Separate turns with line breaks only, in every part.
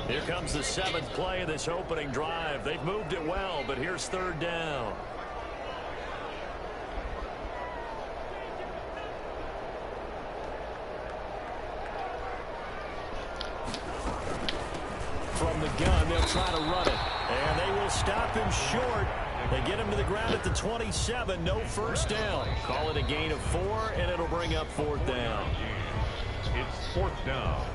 Here comes the 7th play of this opening drive. They've moved it well, but here's 3rd down. From the gun, they'll try to run it. And they will stop him short. They get him to the ground at the 27. No first down. Call it a gain of 4, and it'll bring up 4th down.
It's 4th down.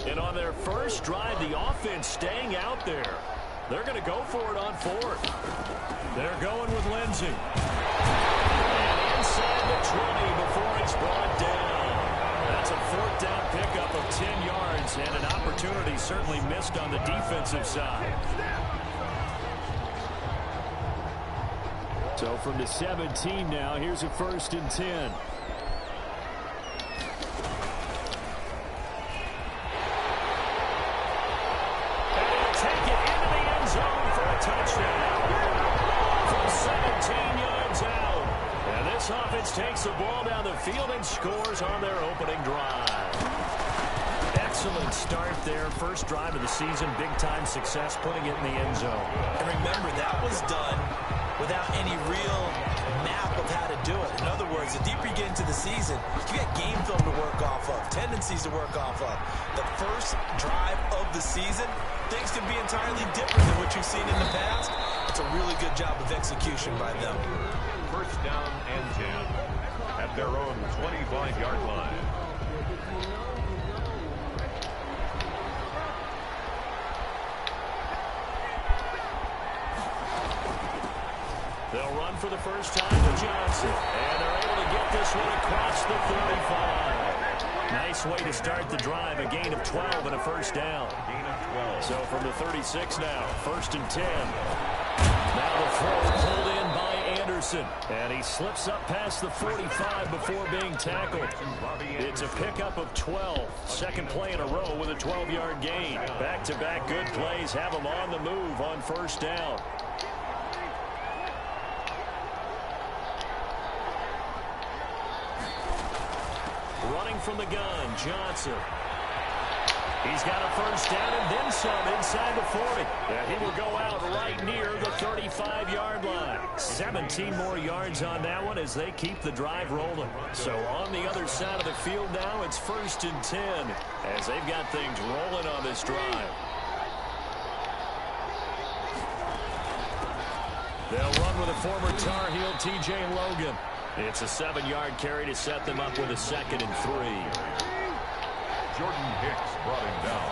And on their first drive, the offense staying out there. They're going to go for it on 4th. They're going with Lindsey. And inside the 20 before he's brought down. That's a 4th down pickup of 10 yards and an opportunity certainly missed on the defensive side. So from the 17 now, here's a 1st and 10. Offense takes the ball down the field and scores on their opening drive. Excellent start there. First drive of the season. Big-time success putting it in the end zone.
And remember, that was done without any real map of how to do it. In other words, the deeper you get into the season, you got game film to work off of, tendencies to work off of. The first drive of the season, things can be entirely different than what you've seen in the past. It's a really good job of execution by them.
1st down and 10 at their own 25-yard line.
They'll run for the first time to Johnson. And they're able to get this one across the 35. Nice way to start the drive. A gain of 12 and a first down.
Gain of 12.
So from the 36 now, 1st and 10. Now the throw pulled in by Anderson. And he slips up past the 45 before being tackled. It's a pickup of 12. Second play in a row with a 12-yard gain. Back-to-back good plays have him on the move on first down. Running from the gun, Johnson. He's got a first down and then some inside the 40. And he will go out right near the 35-yard line. 17 more yards on that one as they keep the drive rolling. So on the other side of the field now, it's 1st and 10 as they've got things rolling on this drive. They'll run with a former Tar Heel, T.J. Logan. It's a 7-yard carry to set them up with a 2nd and 3.
Jordan Hicks brought him down.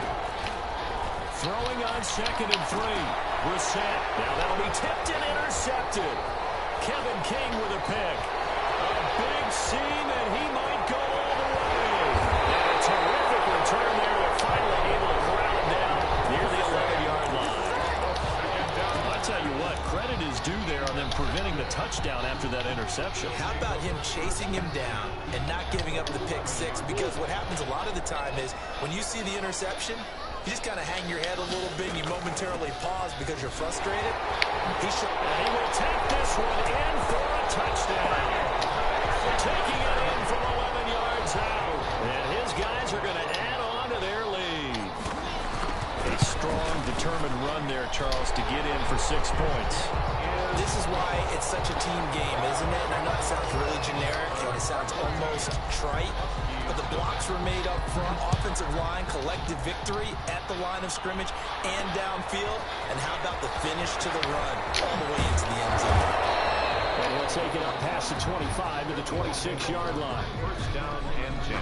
Throwing on 2nd and 3. Brissett. Now that'll be tipped and intercepted. Kevin King with a pick. A big seam, and he might go all the way. And a terrific return there. They're finally able to corral him down near the 11-yard line. I'll tell you what, credit is due there on them preventing the touchdown after that interception.
How about him chasing him down and not giving up the pick 6? Because what happens a lot of the time is when you see the interception, you just kind of hang your head a little bit and you momentarily pause because you're frustrated.
And he will take this one in for a touchdown. Taking it in from 11 yards out. And his guys are going to add on to their lead. A strong, determined run there, Charles, to get in for 6 points.
This is why it's such a team game, isn't it? And I know it sounds really generic and it sounds almost trite, but the blocks were made up front, offensive line, collective victory at the line of scrimmage and downfield. And how about the finish to the run all the way into the end zone?
And we'll take it up past the 25 to the 26-yard line.
1st down and 10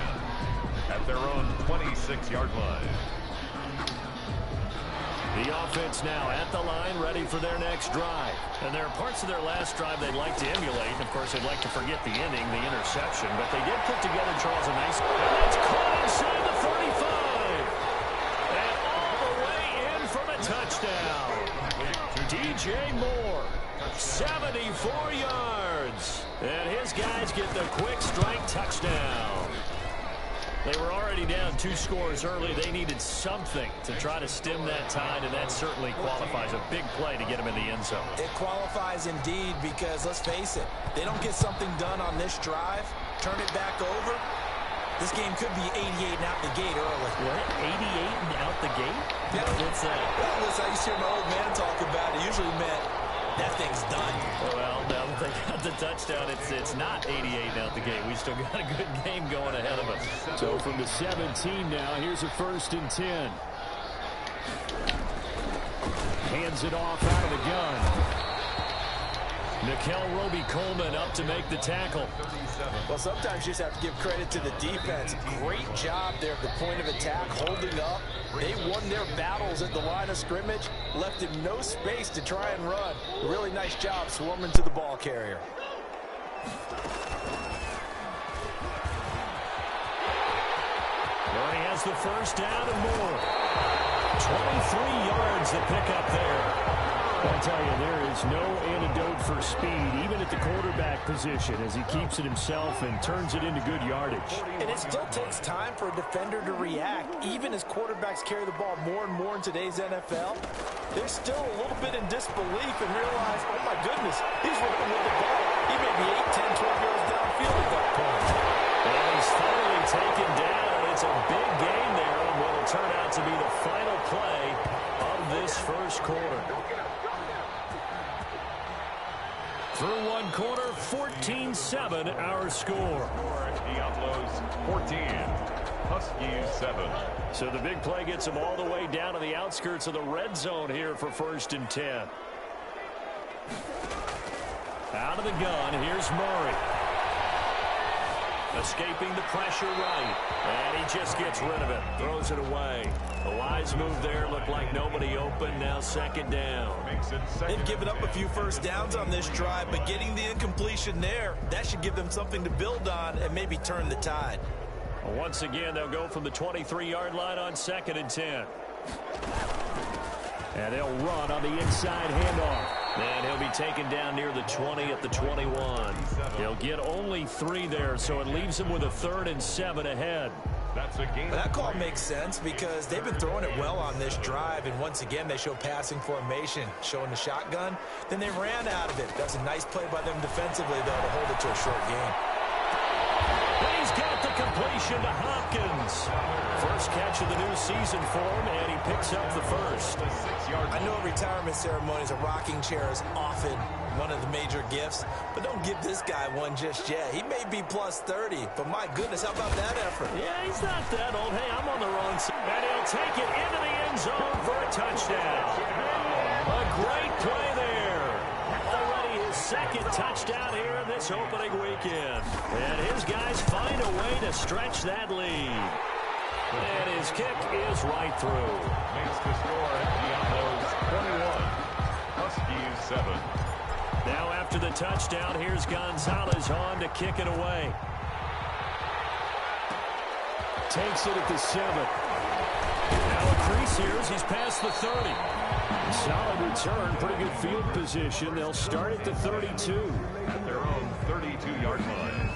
at their own 26-yard line.
The offense now at the line, ready for their next drive. And there are parts of their last drive they'd like to emulate. Of course, they'd like to forget the inning, the interception. But they did put together, Charles, a nice... And it's caught inside the 35. And all the way in for the touchdown. DJ Moore, 74 yards. And his guys get the quick strike touchdown. They were already down 2 scores early. They needed something to try to stem that tide, and that certainly qualifies. A big play to get them in the end zone.
It qualifies indeed because, let's face it, they don't get something done on this drive, turn it back over, this game could be 88 and out the gate early.
What? 88 and out the gate?
Yeah.
What's that?
Well, listen, I used to hear my old man talk about it. It usually meant that thing's done.
Well, now that they got the touchdown, it's not 88 and out the gate. We still got a good game going ahead of us. So from the 17 now, here's a 1st and 10. Hands it off out of the gun. Nickel Roby-Coleman up to make the tackle.
Well, sometimes you just have to give credit to the defense. Great job there at the point of attack, holding up. They won their battles at the line of scrimmage, left him no space to try and run. A really nice job swarming to the ball carrier.
Well, he has the first down and more. 23 yards to pick up there. I'll tell you, there is no antidote for speed, even at the quarterback position, as he keeps it himself and turns it into good yardage.
And it still takes time for a defender to react. Even as quarterbacks carry the ball more and more in today's NFL, they're still a little bit in disbelief and realize, oh my goodness, he's running with the ball. He may be 8, 10, 12 yards downfield at that point.
And he's finally taken down. It's a big gain there on what will turn out to be the final play of this first quarter. Through one quarter, 14-7 our score.
Diablos 14, Huskies 7.
So the big play gets them all the way down to the outskirts of the red zone here for 1st and 10. Out of the gun, here's Murray. Escaping the pressure right. And he just gets rid of it. Throws it away. A wise move there. Looked like nobody open. Now 2nd down.
They've given up a few first downs on this drive, but getting the incompletion there, that should give them something to build on and maybe turn the tide.
Well, once again, they'll go from the 23-yard line on 2nd and 10. And they'll run on the inside handoff. And he'll be taken down near the 20 at the 21. He'll get only 3 there, so it leaves him with a 3rd and 7 ahead.
That's a game.
That call makes sense because they've been throwing it well on this drive, and once again they show passing formation, showing the shotgun. Then they ran out of it. That's a nice play by them defensively, though, to hold it to a short game.
And he's got the completion to Hopkins. First catch of the new season for him, and he picks up the first.
I know retirement ceremonies, a rocking chair is often one of the major gifts, but don't give this guy one just yet. He may be plus 30, but my goodness, how about that effort?
Yeah, he's not that old. Hey, I'm on the wrong side. And he'll take it into the end zone for a touchdown. A great play there. Already his 2nd touchdown here in this opening weekend. And his guys find a way to stretch that lead. And his kick is right through.
Makes the score at Diablos 21, Huskies 7.
Now after the touchdown, here's Gonzalez on to kick it away. Takes it at the 7. Now a crease here as he's past the 30. Solid return, pretty good field position. They'll start at the 32.
At their own 32-yard line.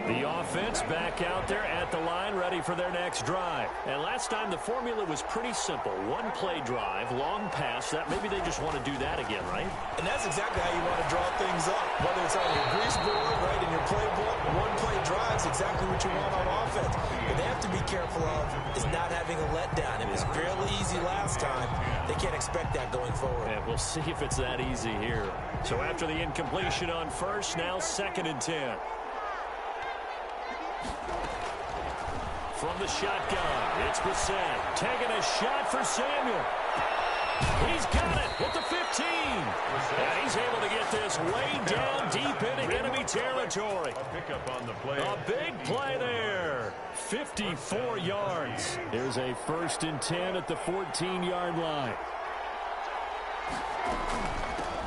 The offense back out there at the line, ready for their next drive. And last time the formula was pretty simple. One play drive, long pass. That maybe they just want to do that again, right?
And that's exactly how you want to draw things up. Whether it's on your grease board, right, in your playbook, one play drive is exactly what you want on offense. What they have to be careful of is not having a letdown. It was fairly easy last time. They can't expect that going forward.
And we'll see if it's that easy here. So after the incompletion on first, now 2nd and 10. From the shotgun, it's Brissett taking a shot for Samuel. He's got it at the 15. And he's able to get this way down deep into enemy territory.
A pickup on the play.
A big play there. 54 yards. There's a 1st and 10 at the 14-yard line.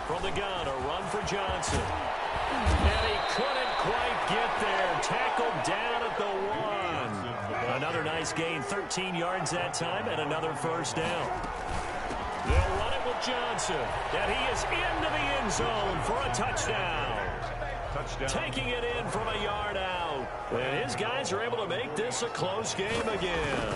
From the gun, a run for Johnson. And he couldn't quite get there. Tackled down at the 1. Another nice gain, 13 yards that time, and another first down. They'll run it with Johnson, and he is into the end zone for a touchdown.
Touchdown.
Taking it in from a yard out. And his guys are able to make this a close game again.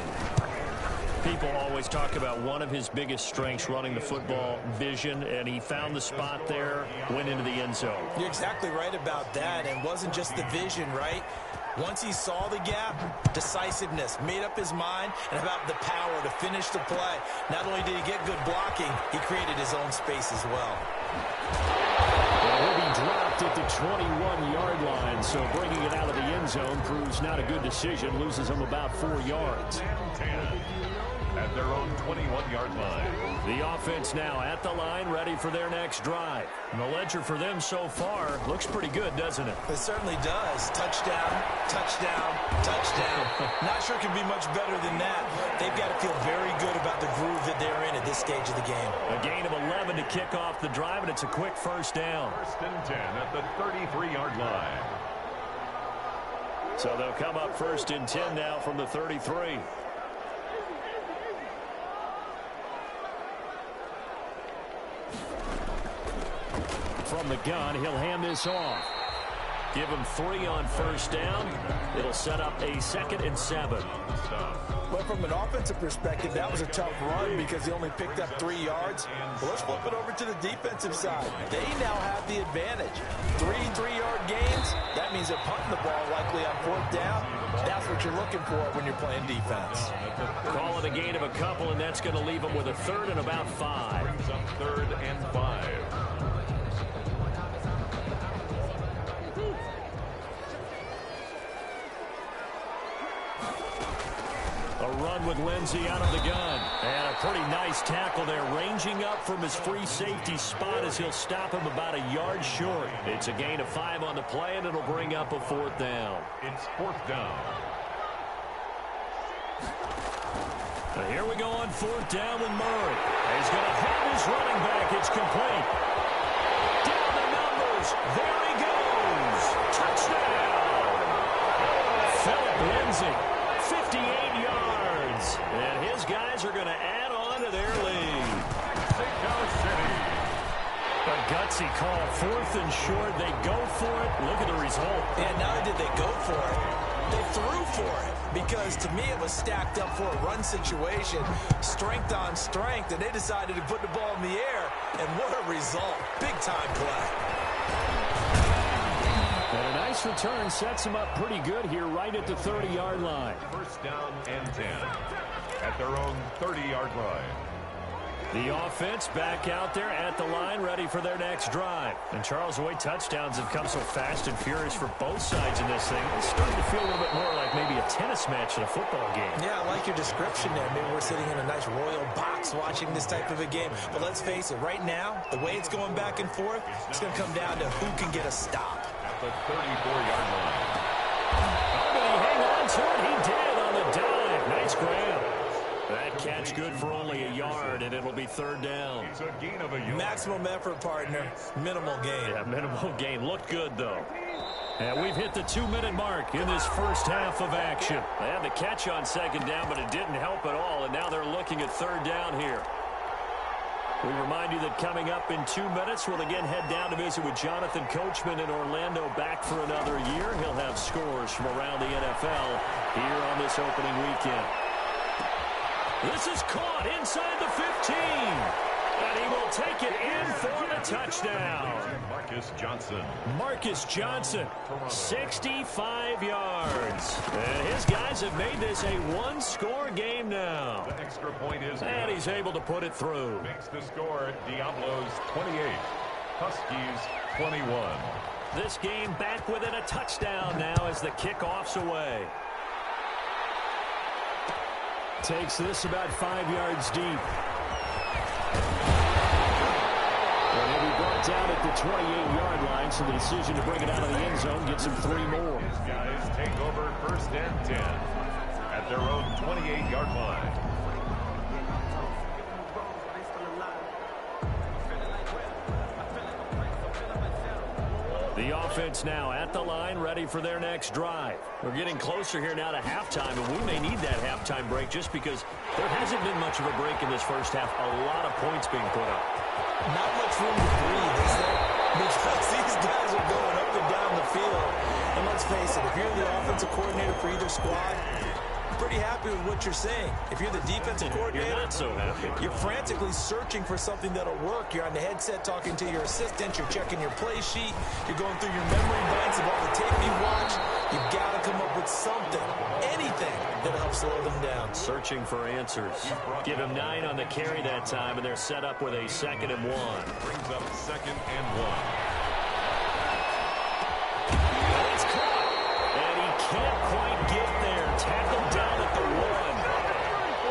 People always talk about one of his biggest strengths, running the football, vision, and he found the spot there, went into the end zone.
You're exactly right about that, and wasn't just the vision, right? Once he saw the gap, decisiveness, made up his mind, and about the power to finish the play. Not only did he get good blocking, he created his own space as well.
He'll be dropped at the 21-yard line, so bringing it out of the end zone proves not a good decision, loses him about 4 yards.
10 at their own 21-yard line.
The offense now at the line, ready for their next drive. And the ledger for them so far looks pretty good, doesn't it?
It certainly does. Touchdown, touchdown, touchdown. Not sure it can be much better than that. They've got to feel very good about the groove that they're in at this stage of the game.
A gain of 11 to kick off the drive, and it's a quick first down.
First and 10 at the 33-yard line.
So they'll come up first and 10 now from the 33. From the gun, he'll hand this off. Give him 3 on first down. It'll set up a 2nd and 7.
But from an offensive perspective, that was a tough run because he only picked up 3 yards. Well, let's flip it over to the defensive side. They now have the advantage. 3 3-yard gains, that means they're punting the ball likely on 4th down. That's what you're looking for when you're playing defense.
Call it a gain of a couple, and that's going to leave them with a 3rd and about 5.
Brings up 3rd and 5.
A run with Lindsey out of the gun. And a pretty nice tackle there, ranging up from his free safety spot as he'll stop him about a yard short. It's a gain of 5 on the play, and it'll bring up a 4th down.
It's 4th down.
And here we go on 4th down with Murray. He's going to have his running back. It's complete. Down the numbers. There he goes. Touchdown. Philip Lindsay, 58 yards. And his guys are going to add on to their lead. A gutsy call, 4th and short. They go for it. Look at the result.
And not only did they go for it, they threw for it. Because to me, it was stacked up for a run situation. Strength on strength. And they decided to put the ball in the air. And what a result. Big-time play.
And a nice return sets them up pretty good here right at the 30-yard line.
First down and 10 at their own 30-yard line.
The offense back out there at the line, ready for their next drive. And Charles, the way touchdowns have come so fast and furious for both sides in this thing, it's starting to feel a little bit more like maybe a tennis match in a football game.
Yeah, I like your description there. Maybe we're sitting in a nice royal box watching this type of a game. But let's face it, right now, the way it's going back and forth, it's going to come down to who can get a stop.
At the 34-yard line.
Oh, did he hang on to it? He did on the dive. Nice grab. That catch good for only a yard, and it'll be 3rd down.
It's a gain of a yard.
Maximum effort, partner. Minimal gain.
Yeah, minimal gain. Looked good, though. And we've hit the 2-minute mark in this first half of action. They had the catch on 2nd down, but it didn't help at all, and now they're looking at 3rd down here. We remind you that coming up in 2 minutes, we'll again head down to visit with Jonathan Coachman in Orlando, back for another year. He'll have scores from around the NFL here on this opening weekend. This is caught inside the 15. And he will take it in for the touchdown.
Marcus Johnson.
Marcus Johnson, 65 yards. And his guys have made this a one-score game now.
The extra point is
And he's able to put it through.
makes the score Diablos 28, Huskies 21.
This game back within a touchdown now as the kickoff's away. Takes this about 5 yards deep. And he'll be brought down at the 28-yard line, so the decision to bring it out of the end zone gets him 3 more.
His guys take over first and 10 at their own 28-yard line.
The offense now at the line, ready for their next drive. We're getting closer here now to halftime, and we may need that halftime break just because there hasn't been much of a break in this first half. A lot of points being put up.
Not much room to breathe, is there? Because these guys are going up and down let's face it, if you're the offensive coordinator for either squad, pretty happy with what you're saying. If you're the defensive coordinator,
you're not so happy.
You're frantically searching for something that'll work. You're on the headset talking to your assistant. You're checking your play sheet. You're going through your memory banks of all the tape you watch. You've got to come up with something, anything that'll help slow them down.
Searching for answers. Give him 9 on the carry that time, and they're set up with a 2nd and 1.
Brings up 2nd and 1.
It's caught, and he can't quite get there. Tackled down at the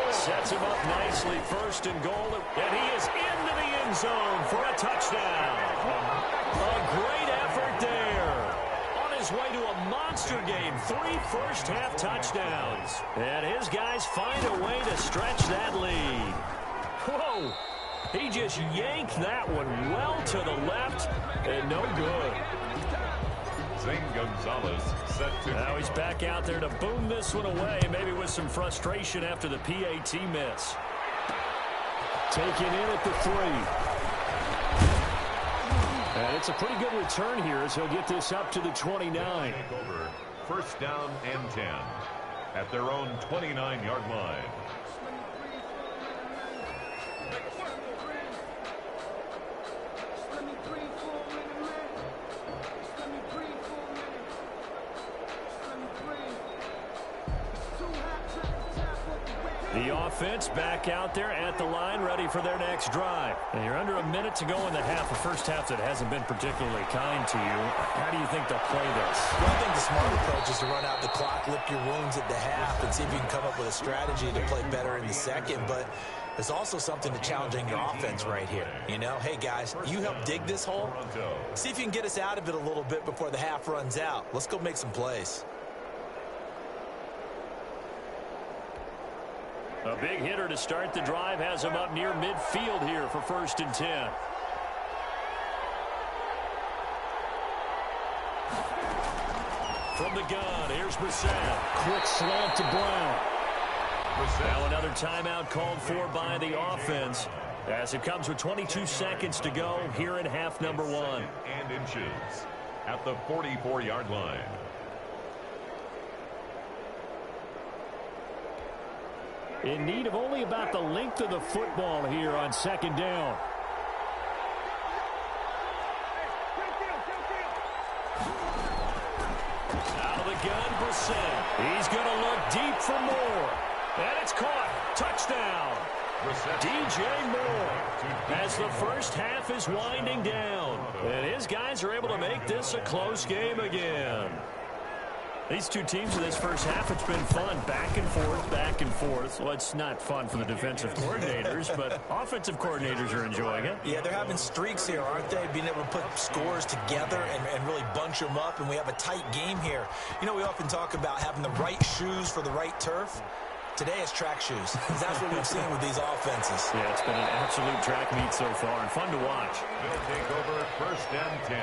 1. Sets him up nicely, 1st and goal, and he is into the end zone for a touchdown. A great effort there. On his way to a monster game, 3 first-half touchdowns. And his guys find a way to stretch that lead. Whoa! He just yanked that one well to the left, and no good.
Zane Gonzalez set to...
Now he's back out there to boom this one away, maybe with some frustration after the PAT miss. Taken in at the 3. And it's a pretty good return here as he'll get this up to the 29.
Over 1st down and 10 at their own 29-yard line.
The offense back out there at the line, ready for their next drive. And you're under a minute to go in the half, a first half that hasn't been particularly kind to you. How do you think they'll play this?
Well, I think the smart approach is to run out the clock, lick your wounds at the half, and see if you can come up with a strategy to play better in the second. But there's also something to challenging your offense right here. You know, hey, guys, you help dig this hole. See if you can get us out of it a little bit before the half runs out. Let's go make some plays.
A big hitter to start the drive has him up near midfield here for 1st and 10. From the gun, here's Brissett. Quick slant to Brown. Now another timeout called for by the offense as it comes with 22 seconds to go here in half number 1.
And inches at the 44-yard line.
In need of only about the length of the football here on 2nd down. Out of the gun, Brissett. He's going to look deep for more. And it's caught. Touchdown. DJ Moore as the first half is winding down. And his guys are able to make this a close game again. These two teams in this first half, it's been fun. Back and forth, back and forth. Well, it's not fun for the defensive coordinators, but offensive coordinators are enjoying it.
Yeah, they're having streaks here, aren't they? Being able to put scores together and really bunch them up, and we have a tight game here. You know, we often talk about having the right shoes for the right turf. Today it's track shoes. That's what we've seen with these offenses.
Yeah, it's been an absolute track meet so far and fun to watch.
They'll take over 1st and 10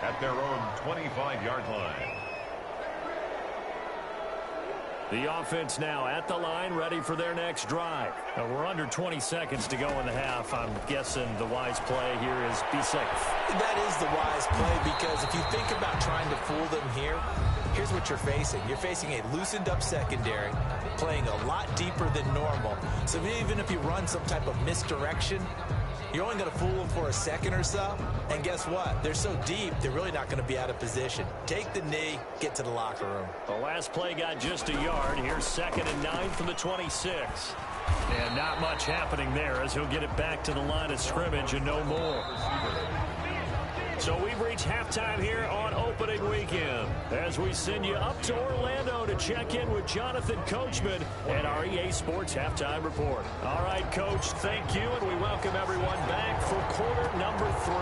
at their own 25-yard line.
The offense now at the line, ready for their next drive. Now, we're under 20 seconds to go in the half. I'm guessing the wise play here is be safe.
That is the wise play, because if you think about trying to fool them here, here's what you're facing. You're facing a loosened up secondary, playing a lot deeper than normal. So even if you run some type of misdirection, you're only going to fool them for a second or so. And guess what? They're so deep, they're really not going to be out of position. Take the knee, get to the locker room.
The last play got just a yard. Here's 2nd and 9 from the 26. And not much happening there as he'll get it back to the line of scrimmage and no more. So we've reached halftime here on opening weekend as we send you up to Orlando to check in with Jonathan Coachman and our EA Sports Halftime Report. All right, Coach, thank you, and we welcome everyone back for quarter number 3.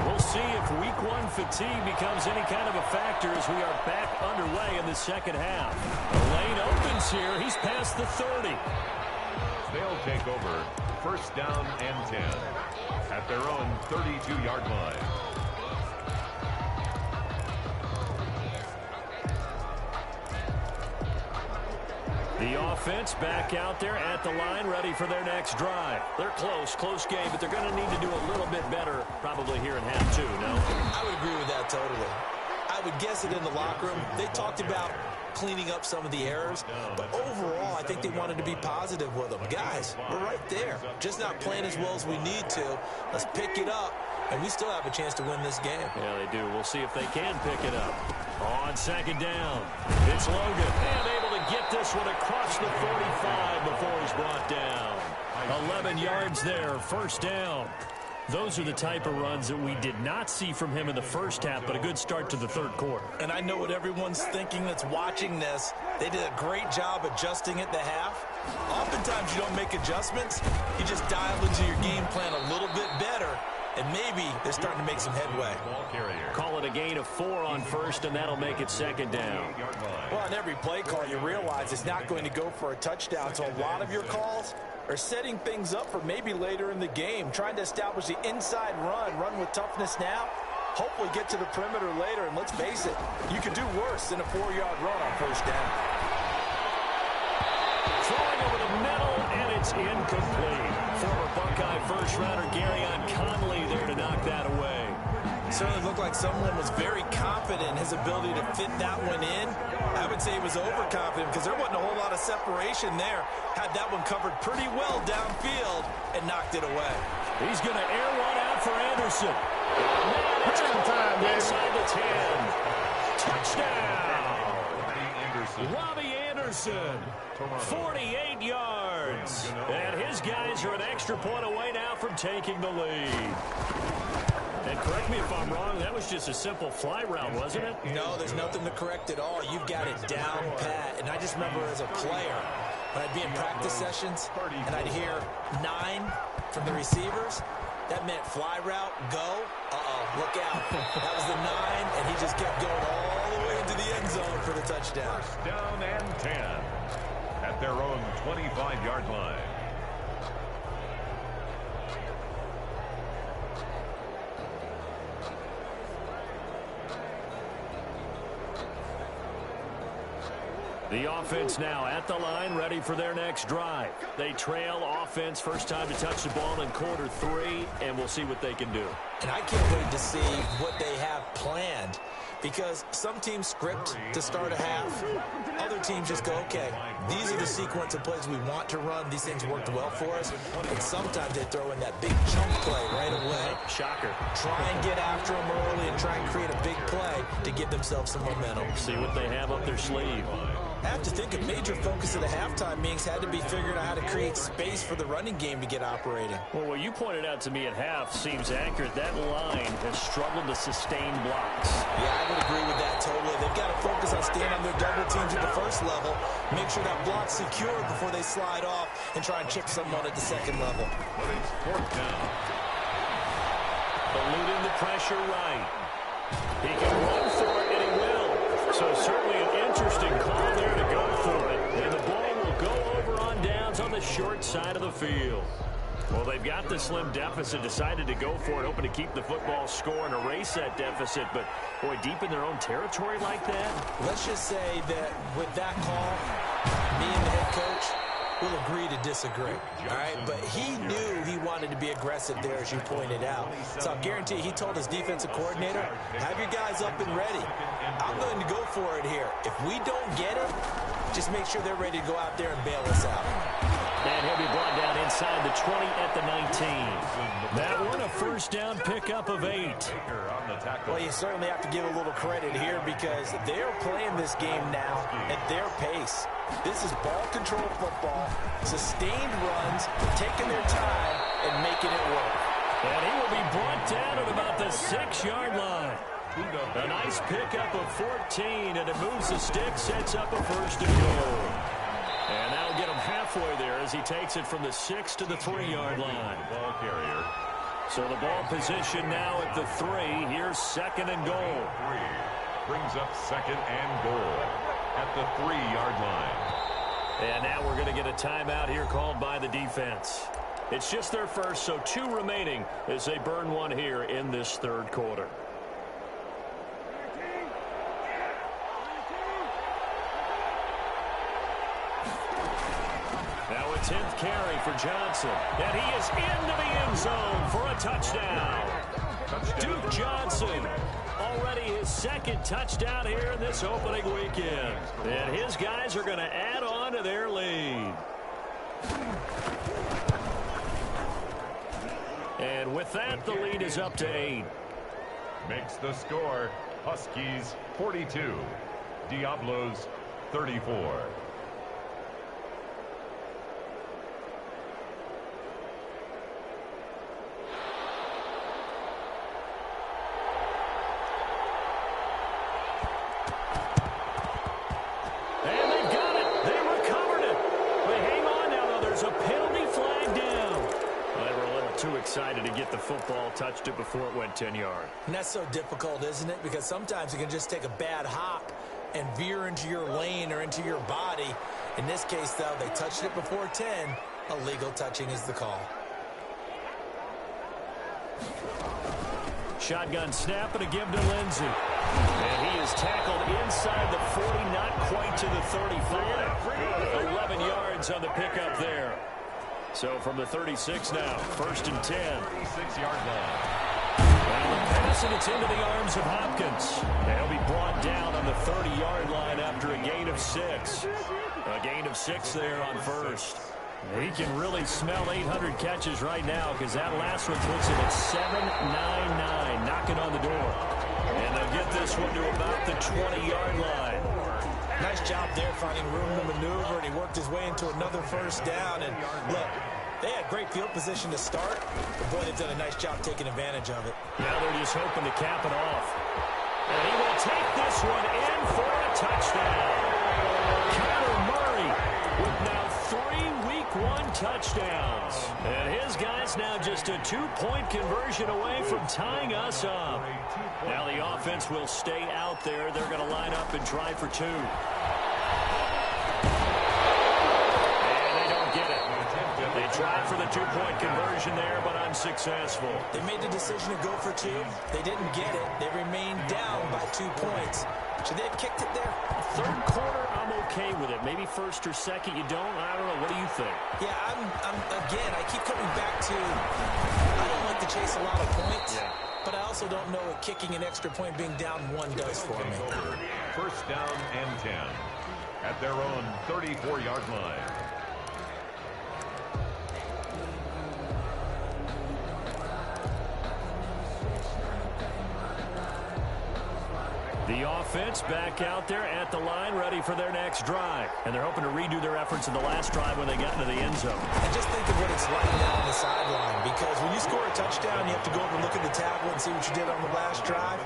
We'll see if week 1 fatigue becomes any kind of a factor as we are back underway in the second half. The lane opens here. He's past the 30.
They'll take over 1st down and 10 at their own 32-yard line.
The offense back out there at the line, ready for their next drive. They're close game, but they're going to need to do a little bit better probably here in half 2, no?
I would agree with that totally. I I would guess that in the locker room, they talked about cleaning up some of the errors, but overall, I think they wanted to be positive with them. Guys, we're right there. Just not playing as well as we need to. Let's pick it up, and we still have a chance to win this game.
Yeah, they do. We'll see if they can pick it up. On second down, it's Logan, and able to get this one across the 45 before he's brought down. 11 yards there, first down. Those are the type of runs that we did not see from him in the first half, but a good start to the third quarter.
And I know what everyone's thinking that's watching this. They did a great job adjusting at the half. Oftentimes you don't make adjustments. You just dial into your game plan a little bit better, and maybe they're starting to make some headway.
Call it a gain of 4 on first, and that'll make it second down.
Well, on every play call, you realize it's not going to go for a touchdown, so a lot of your calls are setting things up for maybe later in the game, trying to establish the inside run with toughness now, hopefully get to the perimeter later, and let's face it, you could do worse than a 4-yard run on first down.
Throwing over the middle, and it's incomplete. Former Buckeye first-rounder Garyon Conley there to knock that away.
Certainly looked like someone was very confident in his ability to fit that one in. I would say he was overconfident because there wasn't a whole lot of separation there. Had that one covered pretty well downfield and knocked it away.
He's going to air one out for Anderson. Inside the 10. Touchdown. Robbie Anderson. 48 yards. And his guys are an extra point away now from taking the lead. And correct me if I'm wrong, that was just a simple fly route, wasn't it?
No, there's nothing to correct at all. You've got it down pat. And I just remember as a player, when I'd be in practice sessions and I'd hear 9 from the receivers, that meant fly route, go. Look out. That was the 9, and he just kept going all the way into the end zone for the touchdown.
First down and 10 at their own 25-yard line.
The offense now at the line, ready for their next drive. They trail offense, first time to touch the ball in quarter 3, and we'll see what they can do.
And I can't wait to see what they have planned, because some teams script to start a half. Other teams just go, okay, these are the sequence of plays we want to run. These things worked well for us. And sometimes they throw in that big chunk play right away.
Shocker.
Try and get after them early and try and create a big play to give themselves some momentum.
See what they have up their sleeve.
I have to think a major focus of the halftime meetings had to be figuring out how to create space for the running game to get operating.
Well, what you pointed out to me at half seems accurate. That line has struggled to sustain blocks.
Yeah, I would agree with that totally. They've got to focus on staying on their double teams at the first level, make sure that block's secure before they slide off and try and chip someone at the second level.
Fourth down.
Eluding the pressure right. He can run for it, and he will. So certainly an interesting call there to go for it. And the ball will go over on downs on the short side of the field. Well, they've got the slim deficit, decided to go for it, hoping to keep the football score and erase that deficit. But, boy, deep in their own territory like that?
Let's just say that with that call, me and the head coach will agree to disagree. All right, but he knew he wanted to be aggressive there, as you pointed out. So I'll guarantee he told his defensive coordinator, have your guys up and ready. I'm going to go for it here. If we don't get it, just make sure they're ready to go out there and bail us out.
And he'll be brought down inside the 20 at the 19. That one a first down pickup of 8.
Well, you certainly have to give a little credit here because they're playing this game now at their pace. This is ball control football, sustained runs, taking their time and making it work.
And he will be brought down at about the 6-yard line. A nice pickup of 14, and it moves the stick, sets up a first and goal. And that'll get him halfway there as he takes it from the 6 to the 3-yard line.
Ball carrier.
So the ball position now at the 3. Here's second and goal.
Brings up second and goal at the 3-yard line.
And now we're going to get a timeout here called by the defense. It's just their first, so 2 remaining as they burn one here in this third quarter. Now a 10th carry for Johnson. And he is into the end zone for a touchdown. Duke Johnson already his second touchdown here in this opening weekend. And his guys are going to add on to their lead. And with that, the lead is up to 8.
Makes the score Huskies 42, Diablos 34.
Excited to get the football, touched it before it went 10 yards.
And that's so difficult, isn't it? Because sometimes you can just take a bad hop and veer into your lane or into your body. In this case, though, they touched it before 10. Illegal touching is the call.
Shotgun snap and a give to Lindsey. And he is tackled inside the 40, not quite to the 35. 11 yards on the pickup there. So from the 36 now, 1st and 10.
36-yard line.
And the pass, and it's into the arms of Hopkins. They'll be brought down on the 30-yard line after a gain of 6. A gain of 6 there on 1st. He can really smell 800 catches right now because that last one puts him at 799, knocking on the door. And they'll get this one to about the 20-yard line.
Nice job there finding room to maneuver, and he worked his way into another 1st down. And look, they had great field position to start, but boy, they've done a nice job taking advantage of it.
Now they're just hoping to cap it off. And he will take this one in for a touchdown. Kyler Murray with now 3 Week 1 touchdowns. And his guys now just a 2-point conversion away from tying us up. Now the offense will stay out there. They're going to line up and try for 2. And they don't get it. They tried for the 2-point conversion there, but unsuccessful.
They made the decision to go for 2. They didn't get it. They remained down by 2 points. Should they have kicked it there?
3rd quarter, I'm okay with it. Maybe 1st or 2nd, you don't. I don't know. What do you think?
Yeah, again, I keep coming back to I don't like to chase a lot of points.
Yeah.
But I also don't know what kicking an extra point being down 1 does for me.
1st down and 10 at their own 34-yard line.
The offense back out there at the line, ready for their next drive. And they're hoping to redo their efforts in the last drive when they got into the end zone.
And just think of what it's like now on the sideline, because when you score a touchdown, you have to go over and look at the tablet and see what you did on the last drive.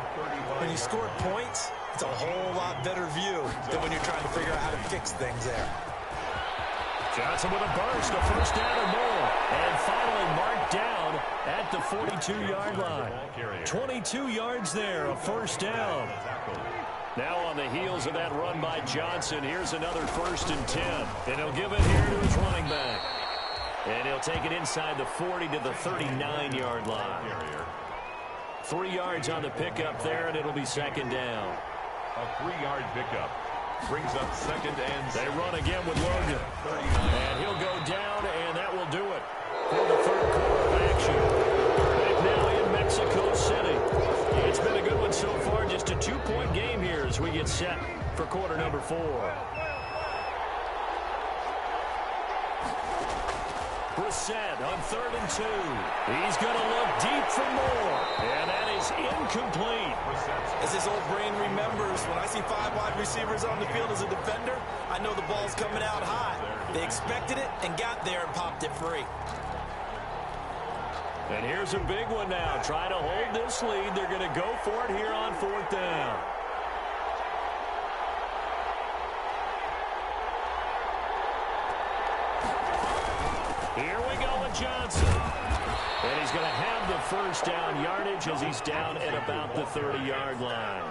When you scored points, it's a whole lot better view than when you're trying to figure out how to fix things there.
Johnson with a burst, a 1st down or more. And finally marked down at the 42-yard line. 22 yards there, a 1st down. Now on the heels of that run by Johnson, here's another 1st and 10. And he'll give it here to his running back. And he'll take it inside the 40 to the 39-yard line. 3 yards on the pickup there, and it'll be 2nd down.
A 3-yard pickup brings up 2nd and 6.
They run again with Logan. And he'll go down, and that will do it for the 3rd quarter of action. Back now in Mexico City. It's been a good one so far. Just a 2-point game here as we get set for quarter number 4. Brissett on 3rd and 2. He's going to look deep for more. And that is incomplete.
As his old brain remembers, when I see 5 wide receivers on the field as a defender, I know the ball's coming out high. They expected it and got there and popped it free.
And here's a big one now. Trying to hold this lead. They're going to go for it here on 4th down. Here we go with Johnson. And he's going to have the 1st down yardage as he's down at about the 30-yard line.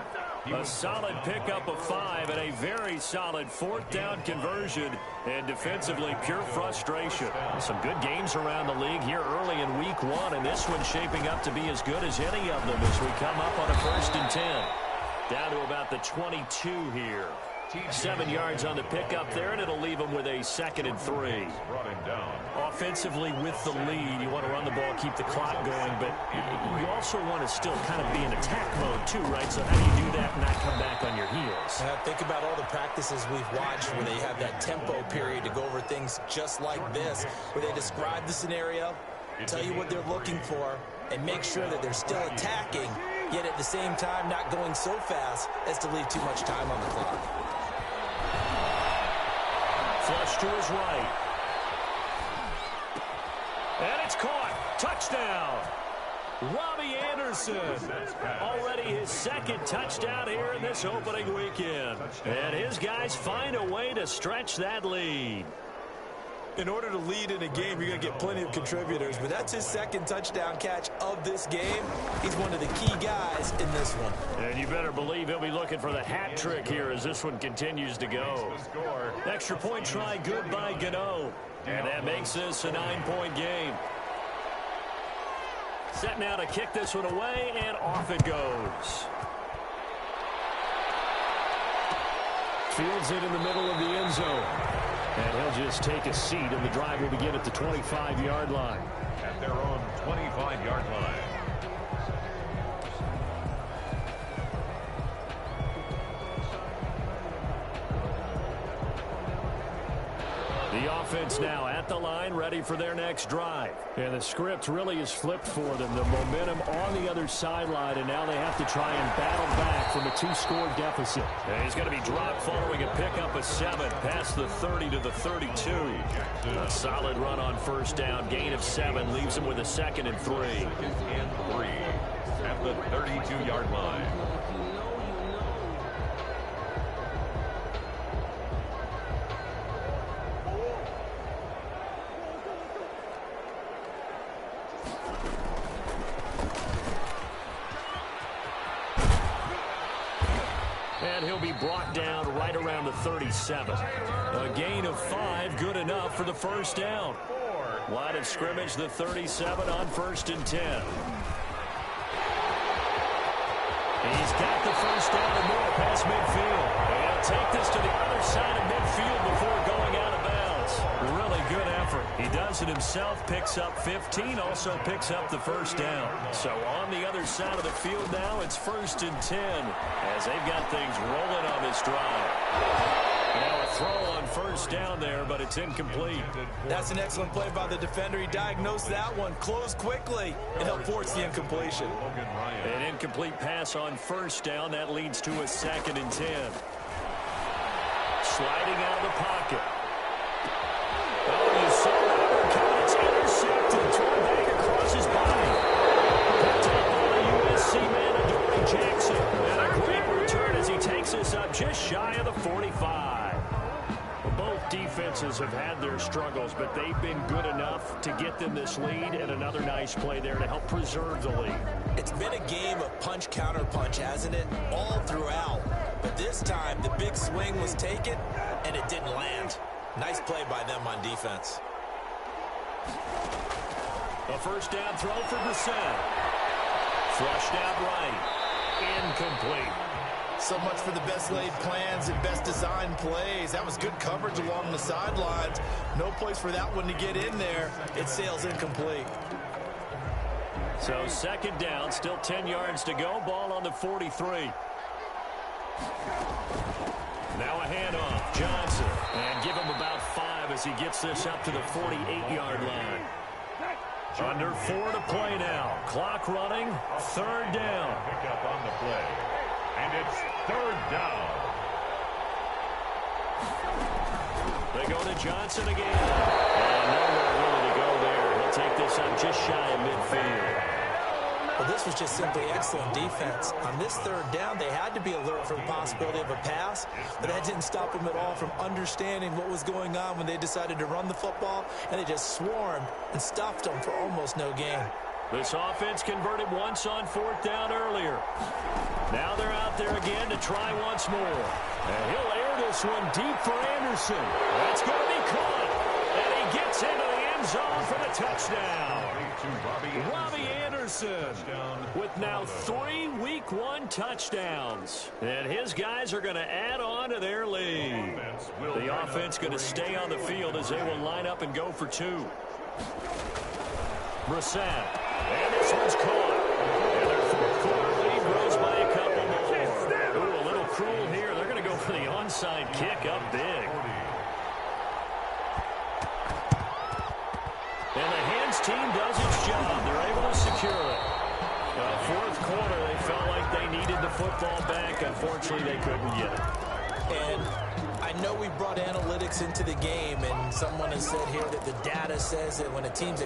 A solid pickup of 5 and a very solid 4th down conversion. And defensively, pure frustration. Some good games around the league here early in week 1. And this one's shaping up to be as good as any of them as we come up on a 1st and 10. Down to about the 22 here. 7 yards on the pickup there, and it'll leave him with a 2nd and 3.
Brought him down.
Offensively, with the lead, you want to run the ball, keep the clock going, but you also want to still kind of be in attack mode too, right? So how do you do that and not come back on your heels?
Think about all the practices we've watched where they have that tempo period to go over things just like this, where they describe the scenario, tell you what they're looking for, and make sure that they're still attacking, yet at the same time not going so fast as to leave too much time on the clock.
Flush to his right. And it's caught. Touchdown. Robbie Anderson. Already his 2nd touchdown here in this opening weekend. And his guys find a way to stretch that lead.
In order to lead in a game, you're going to get plenty of contributors, but that's his 2nd touchdown catch of this game. He's one of the key guys in this one.
And you better believe he'll be looking for the hat trick here as this one continues to go. Extra point try good by Gano. And that makes this a 9-point game. Set now to kick this one away, and off it goes. Fields it in the middle of the end zone. And he'll just take a seat, and the drive will begin at the 25-yard line.
At their own 25-yard line.
The offense now at the line, ready for their next drive. And the script really is flipped for them. The momentum on the other sideline, and now they have to try and battle back from a 2-score deficit. And he's going to be dropped following a pickup of 7, past the 30 to the 32. A solid run on first down, gain of 7, leaves him with a 2nd and 3.
2nd and 3 at the 32-yard line.
And he'll be brought down right around the 37. A gain of 5, good enough for the first down. Line of scrimmage, the 37 on 1st and 10. He's got the first down and more past midfield. And he'll take this to the other side of midfield before going out of bounds. Really good effort. He does it himself, picks up 15, also picks up the first down. So on the other side of the field now, it's 1st and 10 as they've got things rolling on this drive. Now a throw on first down there, but it's incomplete.
That's an excellent play by the defender. He diagnosed that one, closed quickly, and helped force the incompletion.
An incomplete pass on first down. That leads to a 2nd and 10. Sliding out of the pocket. Oh, you saw that. It's intercepted. Thrown back across his body. Picked up by USC man Adoree Jackson. And a great return as he takes this up just shy of the 45. Both defenses have had their struggles, but they've been good enough to get them this lead, and another nice play there to help preserve the lead.
It's been a game of punch-counter-punch, hasn't it? All throughout. But this time, the big swing was taken, and it didn't land. Nice play by them on defense.
A first down throw for Brissett. Flushed out right. Incomplete.
So much for the best laid plans and best designed plays. That was good coverage along the sidelines. No place for that one to get in there. It sails incomplete.
So 2nd down, still 10 yards to go. Ball on the 43. Now a handoff. Johnson. And give him about 5 as he gets this up to the 48-yard line. Under 4 to play now. Clock running. 3rd down.
Pick up on the play. And it's 3rd down.
They go to Johnson again. And nowhere really to go there. He'll take this up just shy of midfield.
Well, this was just simply excellent defense. On this 3rd down, they had to be alert for the possibility of a pass, but that didn't stop them at all from understanding what was going on when they decided to run the football, and they just swarmed and stuffed them for almost no gain.
This offense converted once on 4th down earlier. Now they're out there again to try once more. And he'll air this one deep for Anderson. That's going to be caught. And he gets into the end end zone for the touchdown. Robbie Anderson with now 3 Week 1 touchdowns. And his guys are going to add on to their lead. The offense going to stay on the field as they will line up and go for 2. Brissett. And this one's caught. And their fourth quarter lead grows by a couple more. Ooh, a little cruel here. They're going to go for the onside kick up big. And the Hands team does its job. They're able to secure it. Fourth quarter, they felt like they needed the football back. Unfortunately, they couldn't get it.
And I know we brought analytics into the game, and someone has said here that the data says that when a team's